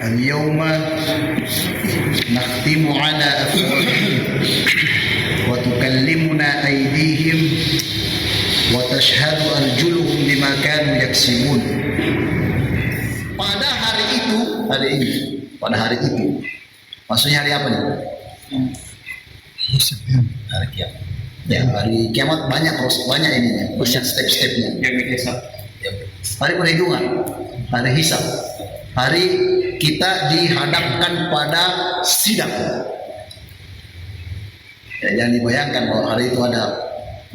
Al-yawma nakhtimu ala afwahihim wa tukallimuna aydihim wa tashhadu arjuluhum bima kanu yaksibun. Pada hari itu, pada hari itu. Maksudnya hari apa nih? Hari kiamat. Ya, hari kiamat banyak ininya, banyak step-stepnya. Hari perhitungan, hari hisab, hari kita dihadapkan pada sidang. Ya, jangan dibayangkan bahwa hari itu ada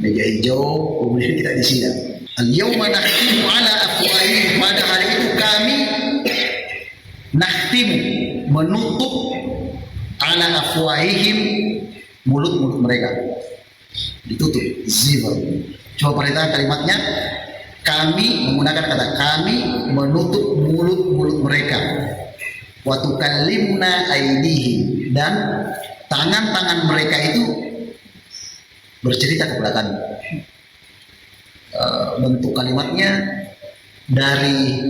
meja hijau, kemudian kita di sidang. Al-yawma nakhtimu ala afwahihim, pada hari itu kami nakhtimu, menutup ala afwahihim, mulut-mulut mereka ditutup, zifar. Coba perhatikan kalimatnya, kami menggunakan kata kami menutup mulut-mulut mereka. Wa tukallimuna aydihim, dan tangan-tangan mereka itu bercerita kepada kami. Bentuk kalimatnya dari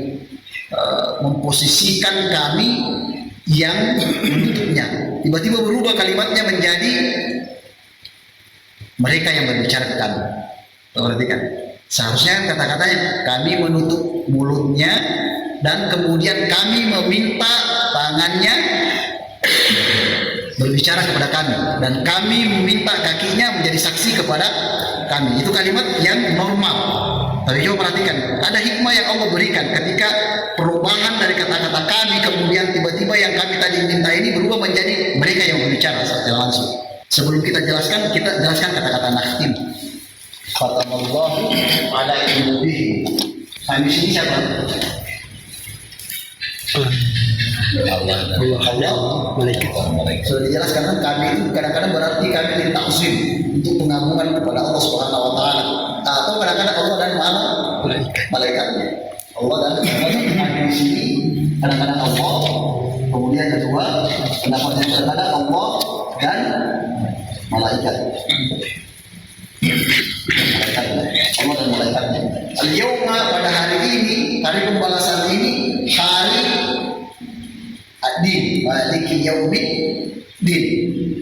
memposisikan kami yang menutupnya, tiba-tiba berubah kalimatnya menjadi mereka yang berbicara ke kami. Perhatikan, seharusnya kata-katanya kami menutup mulutnya dan kemudian kami meminta tangannya berbicara kepada kami dan kami meminta kakinya menjadi saksi kepada kami. Itu kalimat yang normal. Tapi coba perhatikan, ada hikmah yang Allah berikan ketika perubahan dari kata-kata kami, kemudian tiba-tiba yang kami tadi minta ini berubah menjadi mereka yang berbicara secara langsung. Sebelum kita jelaskan kata-kata nakhtim. Khatamallahu ala qulubihim. Kami sini siapa? Allah, malaikat. Sudah dijelaskan kan, kami itu kadang-kadang berarti kami takzim untuk pengagungan kepada Allah Subhanahu wa taala, atau kadang-kadang Allah dan malaikatnya. Allah dan kami di sini kadang-kadang Allah, kemudian kedua pendapat yang kadang Allah dan malaikat. Allah dan malaikatnya. Al-yawma, pada hari ini, hari pembalasan ini, hari ad-din, maliki yaumid din,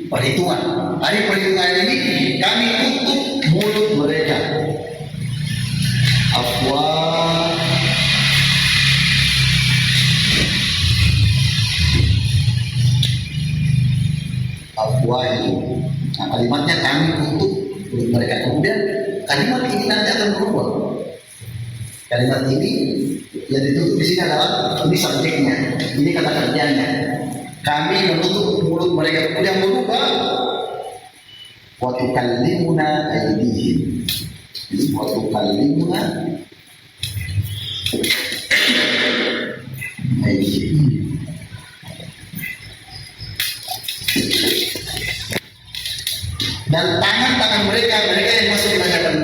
perhitungan. Hari perhitungan ini kami tutup mulut mereka. Afwah itu. Nah, kalimatnya kami tutup mulut mereka. Kemudian kalimat ini nanti akan berubah. Kalimat ini yang ditutup di sini adalah ini subjeknya, ini kata kerjanya. Kami menutup mulut mereka, kemudian berubah. Wa tukallimuna aydihim. Wa tukallimuna aydihim. Dan tangan-tangan mereka yang masuk di hadapan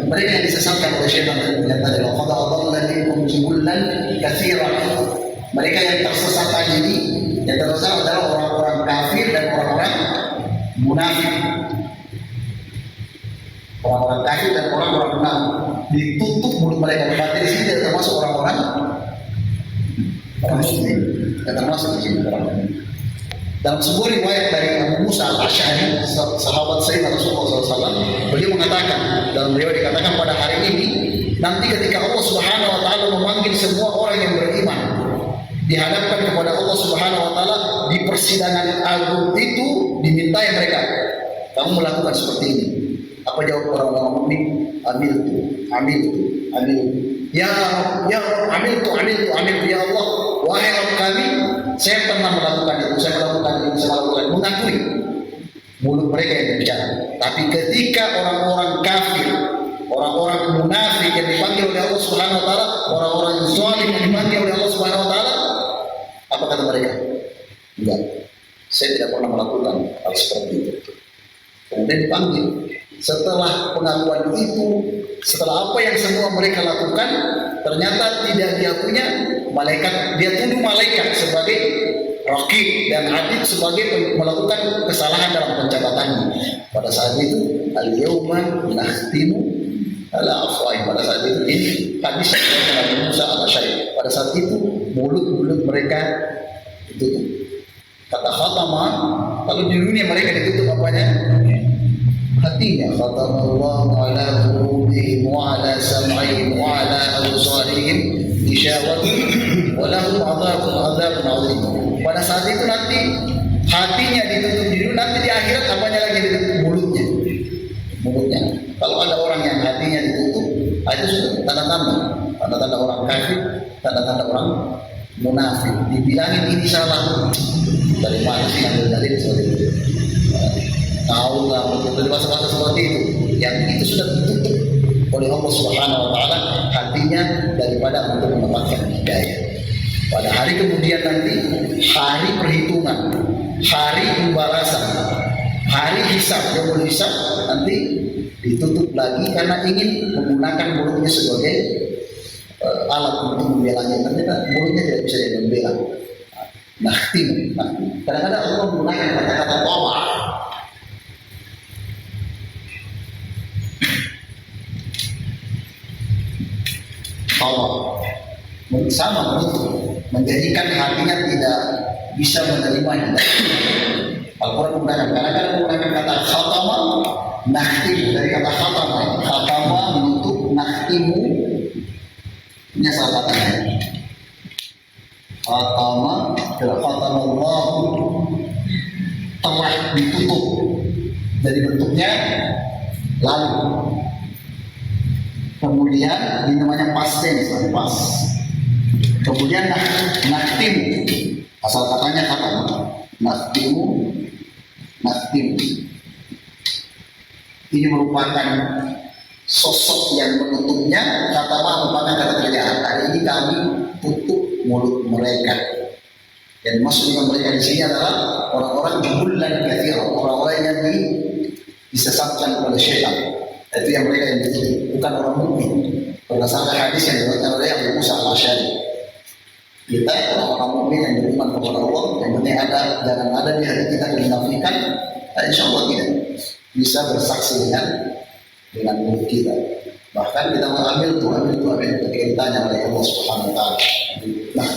mereka yang disesatkan oleh syaitan yang tadi laqad adalla minkum jibulan katsiran. Mereka yang tersesat tadi yang tersesat adalah orang-orang kafir dan orang-orang munafik. Orang-orang kafir dan orang-orang munafik ditutup mulut mereka. Berarti di sini tidak termasuk orang-orang muslim, tidak termasuk di sini orang-orang. Dalam sebuah riwayat dari Abu Musa Al-Asy'ari, sahabat Sayyidina Rasulullah SAW, beliau mengatakan, dalam riwayat dikatakan pada hari ini, nanti ketika Allah Subhanahu wa taala memanggil semua orang yang beriman, dihadapkan kepada Allah Subhanahu wa taala di persidangan agung itu, dimintai mereka, kamu melakukan seperti ini. Apa jawab orang-orang mukmin? Amil. Ya amil tu ya Allah, wahai Rabb kami, saya pernah melakukan itu, saya melakukan, mengakui. Mulut mereka yang berbicara. Tapi ketika orang-orang kafir, orang-orang munafik yang dipanggil oleh Allah Subhanahu wa taala, orang-orang yang zalim yang dipanggil oleh Allah Subhanahu wa taala, apa kata mereka? Enggak, saya tidak pernah melakukan hal seperti itu. Kemudian dipanggil. Setelah pengakuan itu, setelah apa yang semua mereka lakukan, ternyata tidak diakuinya malaikat. Dia tuduh malaikat sebagai raqib dan atid sebagai melakukan kesalahan dalam pencatatannya. Pada saat itu, al-yawma nakhtimu ala afwahihim. Pada saat itu, ini hadis dari Nabi Musa Al-Asy'ari. Pada saat itu mulut mereka ditutup. Kata khatama, kalau di dunia mereka ditutup apanya? Hatinya. Khatamallahu ala qulubihim wa ala sam'ihim wa ala absarihim ghishawatun wa lahum adzabun adzim. Pada saat itu nanti hatinya ditutup di dunia, nanti di akhirat apanya lagi ditutup? Mulutnya. Kalau ada orang yang hatinya ditutup, itu sudah tanda-tanda orang kafir, tanda-tanda orang munafik. Dibilangin ini salah, dari mana sih ambil dalil seperti itu? Tahu nggak betul bahasa seperti itu? Yang itu sudah ditutup oleh Allah Subhanahu Wa Taala hatinya daripada untuk mendapatkan hidayah. Pada hari kemudian nanti, hari perhitungan, hari pembalasan, hari hisab, yaumul hisab, nanti ditutup lagi karena ingin menggunakan mulutnya sebagai alat untuk membelanya. Ternyata mulutnya tidak bisa membela. Nah, kadang-kadang Allah menggunakan kata-kata tawa. Sama menutup, menjadikan hatinya tidak bisa menerimanya. Al-Quran menggunakan kadang-kadang menggunakan kata khatama, nakhtim, dari kata khatama menutup, nakhtimu ini salah katanya. Khatamallahu telah ditutup, dari bentuknya lalu. Kemudian ini namanya past tense, pas. Kemudian nakhtim, asal katanya kata nakhtim. Ini merupakan sosok yang menutupnya. Kata merupakan kata kerjaan. Hari ini kami tutup mulut mereka. Dan maksudnya mereka di sini adalah orang-orang jumlah kathir, orang-orang yang disesatkan oleh syaitan. Itu yang mereka yang ditutup, bukan orang mukmin. Berdasarkan hadis yang diriwayatkan oleh Abu Musa al-Asy'ari, kita orang-orang mukmin yang beriman kepada Allah, yang penting jangan ada di hati kita kemunafikan, insya Allah tidak bisa bersaksi dengan mulut kita. Bahkan kita mengambil ketika ditanya oleh Allah Subhanahu Wa Taala. Nah,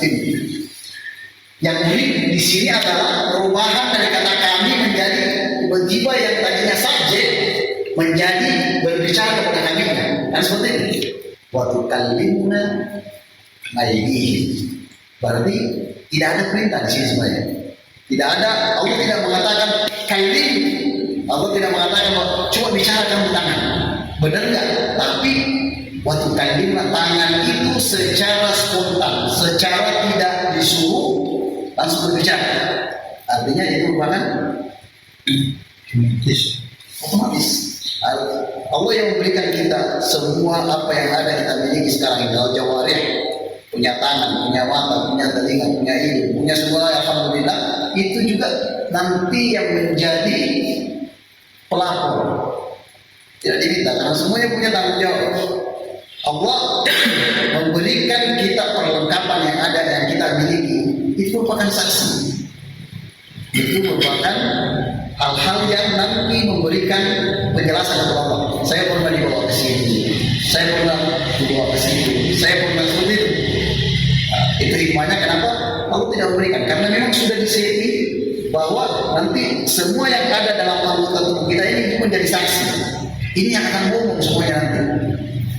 yang unik di sini adalah perubahan dari kata kami menjadi tiba-tiba yang tadinya subjek menjadi berbicara kepada kami, kan seperti ini. Waktu kalimuna aydihim. Berarti tidak ada perintah di sini sebenarnya. Tidak ada, Allah tidak mengatakan kalim. Allah tidak mengatakan coba bicara kamu tangan. Benar enggak? Tapi waktu kalimuna, tangan itu secara spontan, secara tidak disuruh langsung berbicara. Artinya itu merupakan otomatis. Allah yang memberikan kita semua apa yang ada kita miliki sekarang, jawarih, punya tangan, punya mata, punya telinga, punya hidung, punya semua, alhamdulillah. Itu juga nanti yang menjadi pelapor, tidak diminta karena semuanya punya tanggung jawab. Allah memberikan kita perlengkapan yang ada yang kita miliki, itu merupakan saksi. Itu merupakan hal-hal yang nanti memberikan penjelasan kepada Allah. Saya pernah dibawa ke sini, saya pernah dibawa ke situ, saya pernah seperti itu. Itu hikmahnya kenapa Allah tidak memberikan, karena memang sudah disetting bahwa nanti semua yang ada dalam anggota tubuh kita ini menjadi saksi. Ini yang akan bohong semuanya nanti.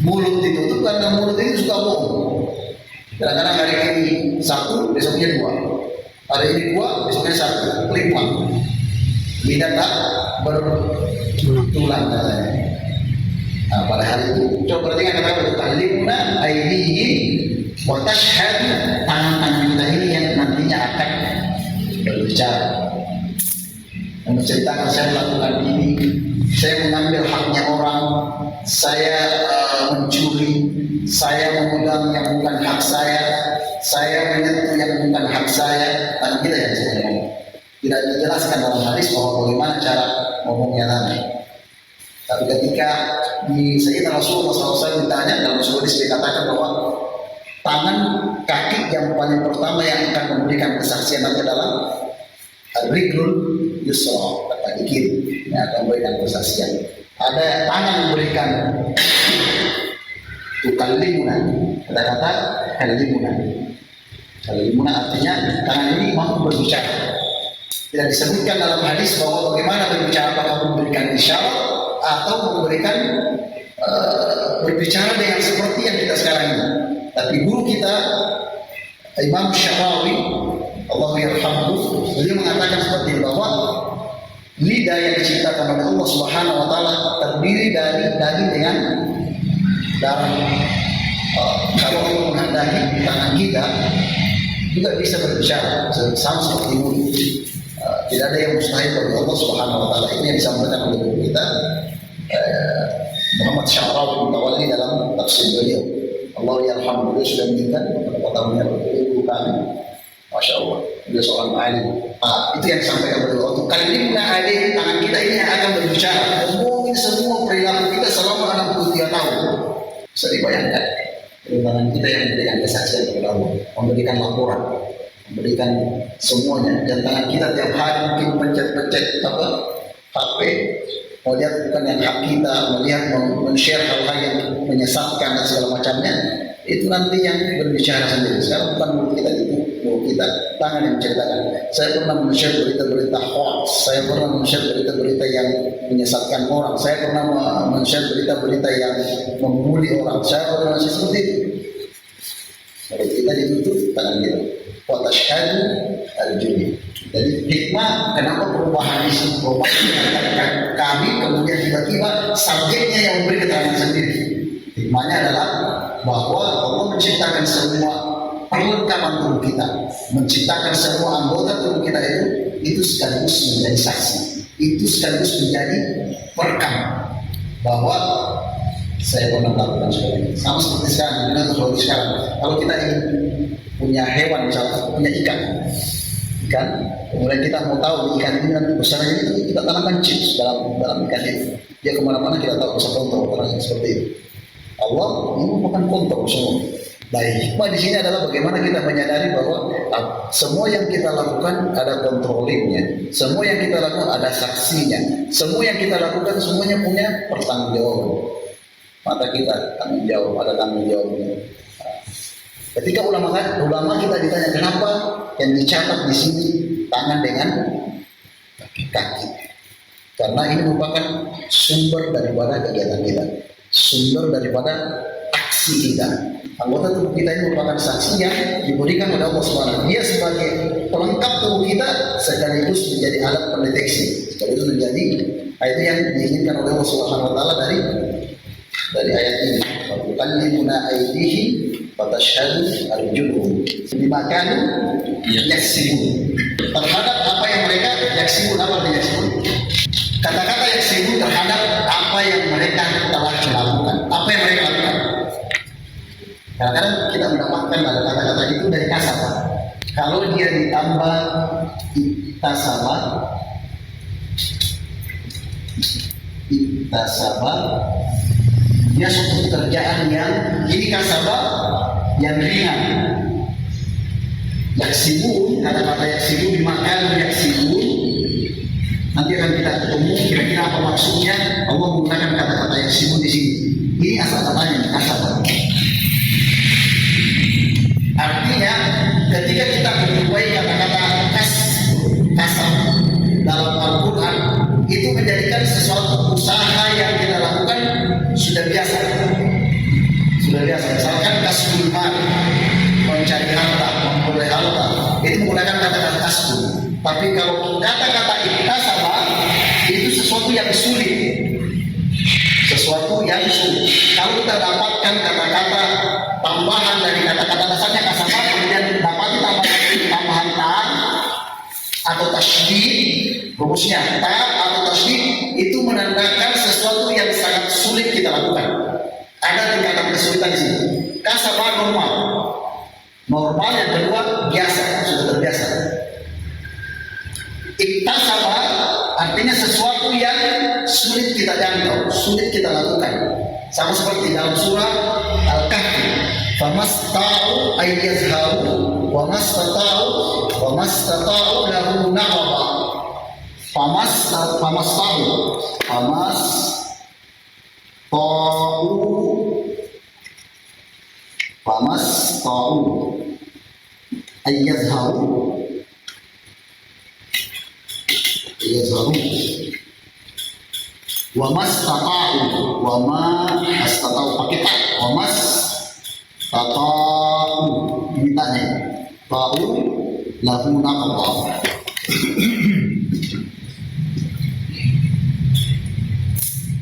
Mulut ditutup karena mulut ini suka bohong. Kadang-kadang hari ini satu, besoknya dua. Hari ini dua, besoknya satu, lima. Lidah tak bertulang katanya. Nah, pada hari itu coba perhatikan kata talimuna aydihim wa tashhadu, tangan-tangan kita ini yang nantinya akan berbicara dan menceritakan saya melakukan ini, saya mengambil haknya orang, saya mencuri, saya memegang yang bukan hak saya menyentuh yang bukan hak saya. Tangan kita yang sebenarnya tidak dijelaskan dalam hadis bahwa bagaimana cara ngomongnya nanti. Tapi ketika di Sayyidina Rasulullah SAW ditanya dalam sebuah hadis dikatakan bahwa tangan kaki yang paling pertama yang akan memberikan kesaksian nanti adalah rijlul yusra, kaki kiri yang akan memberikan kesaksian. Ada tangan memberikan tukallimuna, kata-kata kallimuna. Kalimuna artinya tangan ini mampu berbicara. Tidak disebutkan dalam hadis bahwa bagaimana berbicara, apakah memberikan isyarat atau memberikan berbicara dengan seperti yang kita sekarang ini. Tapi guru kita Imam Syafi'i, Allah yarhamhu, beliau mengatakan seperti ini, bahwa lidah yang diciptakan oleh Allah Subhanahu wa taala terdiri dari daging dengan darah. Kalau Allah menghendaki tangan kita juga bisa berbicara sama seperti mulut. Tidak ada yang mustahil bagi Allah Subhanahu wa taala. Ini yang disampaikan oleh guru kita Muhammad Sya'rawi Mutawalli dalam tafsir beliau. Allah yarhamhu, beliau sudah meninggal pada guru kami. Masya Allah, beliau seorang alim. Itu yang disampaikan beliau. Untuk kali ini ada tangan kita ini yang akan berbicara. Ngomongin semua perilaku kita selama 63 tahun. Bisa dibayangkan. Tangan kita yang memberikan kesaksian kepada Allah, memberikan laporan, memberikan semuanya. Dan tangan kita tiap hari mungkin pencet-pencet HP, melihat bukan yang hak kita, melihat men-share hal-hal yang menyesatkan dan segala macamnya. Itu nanti yang berbicara sendiri. Sekarang bukan mulut kita, itu mulut kita, tangan yang menceritakan. Saya pernah men-share berita-berita hoax, saya pernah men-share berita-berita yang menyesatkan orang, saya pernah men-share berita-berita yang membuli orang, saya pernah seperti itu. Mulut kita ditutup, tangan kita. Wa tashhadu al-judi. Jadi hikmah kenapa perubahan isu, perubahan kami kemudian tiba-tiba subjeknya yang memberi keterangan sendiri. Hikmahnya adalah bahwa Allah menciptakan semua perlengkapan tubuh kita, menciptakan semua anggota tubuh kita itu sekaligus menjadi saksi, itu sekaligus menjadi perekam bahwa saya pernah melakukan seperti ini. Sama seperti sekarang, kalau kita ingin punya hewan, misalnya punya ikan, kemudian kita mau tahu ikan ini nanti besarnya itu, kita tanamkan chips dalam ikan itu, dia kemana-mana kita tahu, bisa kontrol orang seperti itu. Allah ini merupakan kontrol semua. Baik, hikmah di sini adalah bagaimana kita menyadari bahwa semua yang kita lakukan ada kontrolingnya, semua yang kita lakukan ada saksinya, semua yang kita lakukan semuanya punya pertanggungjawaban. Mata kita tanggung jawab, ada tanggung jawabnya. Ketika ulama kita ditanya kenapa yang dicatat di sini tangan dengan kaki, karena ini merupakan sumber daripada kegiatan kita, sumber daripada aksi kita. Anggota tubuh kita ini merupakan saksi yang diberikan oleh Allah SWT. Dia sebagai pelengkap tubuh kita sekaligus menjadi alat pendeteksi, sekaligus menjadi itu yang diinginkan oleh Allah SWT dari ayat ini. Tuqallimuna aydihim wa tashhadu arjuluhum bima kanu yaksibun. Terhadap apa yang mereka yaksibun, apa yang yaksibun? Kata-kata yaksibun terhadap apa yang mereka telah lakukan, apa yang mereka lakukan. Kadang-kadang kita mendapatkan ada kata-kata itu dari kasabah. Kalau dia ditambah iktasabah, dia suatu pekerjaan yang ini kasabah yang ringan. Yaksibun, kata-kata yaksibun dimakan yaksibun. Nanti akan kita ketemu kira-kira apa maksudnya Allah menggunakan kata-kata yaksibun di sini. Ini asal katanya kasabah. Artinya ketika kita menjumpai kata-kata kasab dalam Al-Quran, itu menjadikan sesuatu usaha yang kita lakukan sudah biasa. Misalkan kasbul mal, mencari harta, memperoleh harta, itu menggunakan kata-kata kasbul. Tapi kalau kata-kata iktasaba itu sesuatu yang sulit. Kalau kita dapatkan kata-kata tambahan dari kata-kata dasarnya kasabah, kemudian dapat tambahan ta atau tasydid, rumusnya ta atau tasydid, itu menandakan sesuatu yang sangat sulit kita lakukan. Ada tingkatan kesulitan di sini. Kasabah normal, yang kedua biasa, sudah terbiasa. Iktasabah artinya sesuatu yang sulit kita jangkau, sulit kita lakukan. Sama seperti dalam surah Al-Kahfi, famasta'u ay yazharu wa mastata'u lahu naqaba. ayyazharu wa mastata'u pakai tak wa mastata'u ini taknya ta'u lahu naqaba.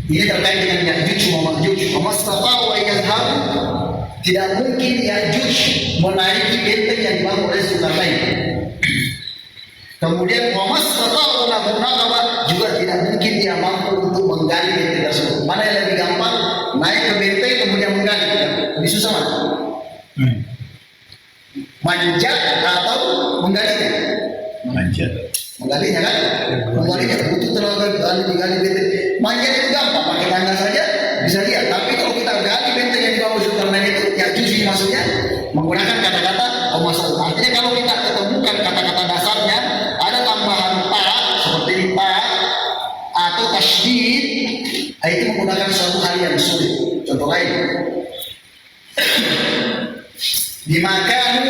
Ini terkait dengan Ya'juj wa Ma'juj. Wa mastata'u ayyazharu, tidak mungkin Ya'juj menaiki benteng yang dibangun oleh Zulkarnain. Kemudian wa mastata'u lahu naqaba, juga tidak mungkin dia mampu untuk menggali benteng tersebut. Mana yang lebih gampang? Naik ke benteng kemudian menggali. Lebih susah mana? Manjat atau menggalinya? Menggalinya kan? Menggalinya butuh tenaga digali benteng. Manjat itu gampang, pakai tangga saja bisa lihat. Tapi kalau kita gali benteng yang dibangun Zulkarnain itu, Ya'juj maksudnya menggunakan kata-kata maksud. Artinya kalau kita ketemukan kata-kata dasarnya, ada tambahan ta seperti ta atau tasydid, itu menggunakan suatu hal yang sulit. Contoh lain, dimakan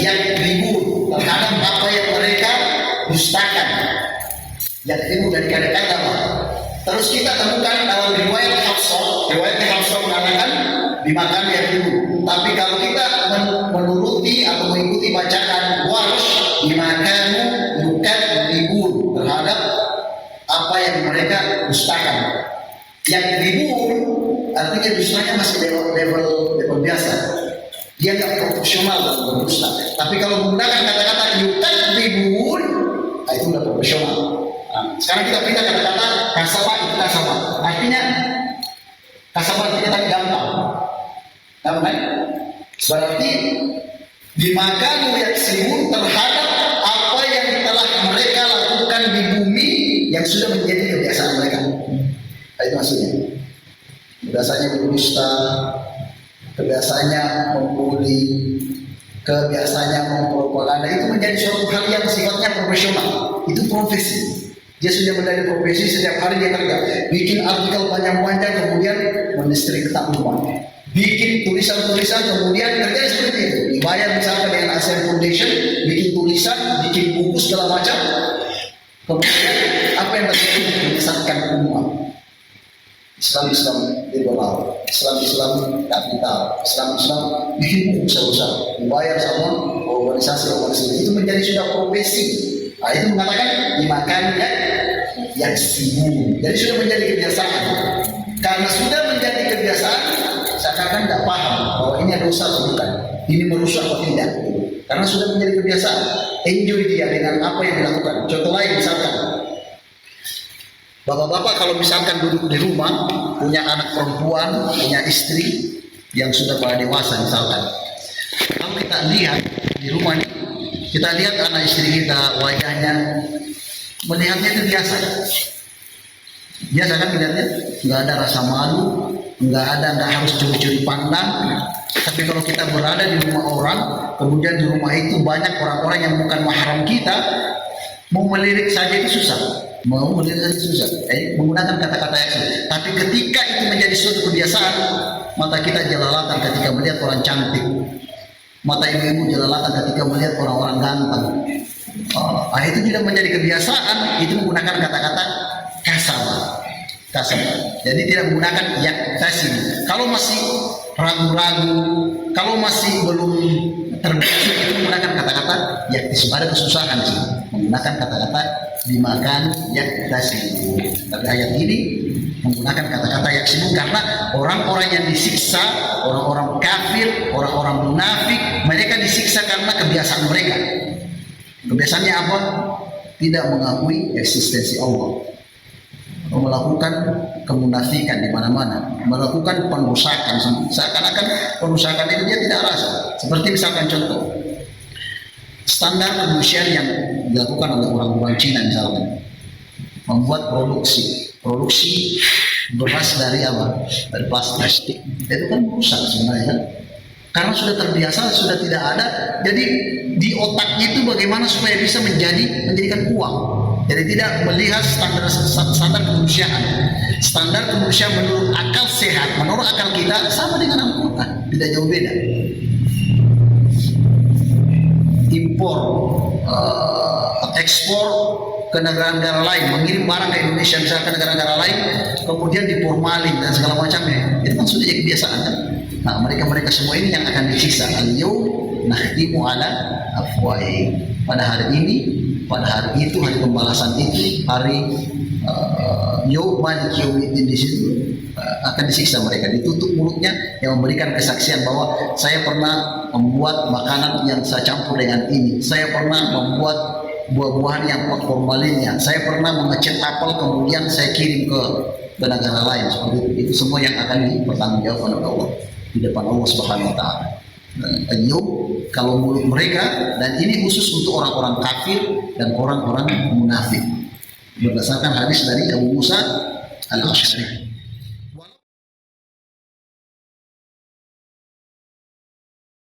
yang ribut terhadap apa yang mereka dustakan. Yang ribut dari kata-kata apa? Terus kita temukan dalam riwayat Hafsah mengatakan dimakan yang ribut. Tapi kalau kita menuruti atau mengikuti bacaan Warsh, dimakan bukan ribut terhadap apa yang mereka dustakan. Yang ribut artinya dustanya masih level biasa. Dia nggak profesional dalam berdusta. Tapi kalau menggunakan kata-kata yukat ribut, itu udah profesional. Nah, sekarang kita pindah kata-kata kasabah, itu kasabah. Artinya kasabah itu tadi gampang. Gampang. Berarti dimakan yaksimun terhadap apa yang telah mereka lakukan di bumi yang sudah menjadi kebiasaan mereka. Itu maksudnya. Biasanya berdusta, kebiasaannya membuli, kebiasaannya mempropaganda, itu menjadi suatu hal yang sifatnya profesional. Itu profesi. Dia sudah menjadi profesi, setiap hari dia kerja. Bikin artikel panjang-panjang, kemudian mendistrikta uang. Bikin tulisan-tulisan, kemudian kerja seperti itu. Dibayar misalnya dengan ASEAN Foundation, bikin tulisan, bikin buku segala macam. Kemudian apa yang terjadi? Menyesatkan umat. Islam liberal, Islam kapital, Islam bikin buku besar-besar, dibayar sama organisasi itu menjadi sudah profesi. Nah, itu mengatakan dimakan yang sibuk. Jadi sudah menjadi kebiasaan. Karena sudah menjadi kebiasaan, seakan-akan tidak paham bahwa ini ada dosa atau bukan, ini merusak atau tidak. Karena sudah menjadi kebiasaan, enjoy dia dengan apa yang dilakukan. Contoh lain misalkan, bapak-bapak kalau misalkan duduk di rumah, punya anak perempuan, punya istri yang sudah pada dewasa misalkan. Kalau kita lihat di rumah ini, kita lihat anak istri kita, wajahnya, melihatnya itu biasa. Biasa kan melihatnya, nggak ada rasa malu, nggak harus curi-curi pandang. Tapi kalau kita berada di rumah orang, kemudian di rumah itu banyak orang-orang yang bukan mahram kita, mau melirik saja itu susah. Menggunakan kata-kata yang sulit. Tapi ketika itu menjadi suatu kebiasaan, mata kita jelalatan ketika melihat orang cantik, mata ibu-ibu jelalatan ketika melihat orang-orang ganteng. Itu tidak menjadi kebiasaan, itu menggunakan kata-kata kasar. Jadi tidak menggunakan yaktasim. Kalau masih ragu-ragu, kalau masih belum terbiasa, itu menggunakan kata-kata yaktasim. Ada kesusahan sih menggunakan kata-kata dimakan yaktasim. Tapi ayat ini menggunakan kata-kata yaksimun karena orang-orang yang disiksa, orang-orang kafir, orang-orang munafik, mereka disiksa karena kebiasaan mereka. Kebiasaannya apa? Tidak mengakui eksistensi Allah, melakukan kemunafikan di mana-mana, melakukan perusakan, seakan-akan perusakan itu dia tidak rasa. Seperti misalkan contoh, standar kemanusiaan yang dilakukan oleh orang-orang Cina misalkan, membuat produksi beras dari apa? Dari plastik. Itu kan rusak sebenarnya kan? Karena sudah terbiasa, sudah tidak ada. Jadi di otaknya itu bagaimana supaya bisa menjadikan uang. Jadi tidak melihat standar kemanusiaan. Standar kemanusiaan menurut akal sehat, menurut akal kita sama dengan Al-Quran, tidak jauh beda. mengimpor, ekspor ke negara-negara lain, mengirim barang ke Indonesia misalnya ke negara-negara lain, kemudian diformalin dan segala macamnya, itu kan sudah jadi kebiasaan kan? Nah, mereka semua ini yang akan disiksa. Al-yawm nakhtimu ala afwahihim. Pada hari ini, pada hari itu, hari pembalasan itu, hari yaum malik yaumiddin, di situ akan disiksa mereka, ditutup mulutnya, yang memberikan kesaksian bahwa saya pernah membuat makanan yang saya campur dengan ini, saya pernah membuat buah-buahan yang kuat formalinnya, saya pernah mengecat apel kemudian saya kirim ke negara lain, seperti itu semua yang akan dipertanggungjawabkan oleh Allah di depan Allah Subhanahu wa taala. Ayub, kalau mulut mereka, dan ini khusus untuk orang-orang kafir dan orang-orang munafik, berdasarkan hadis dari Abu Musa al-Asy'ari.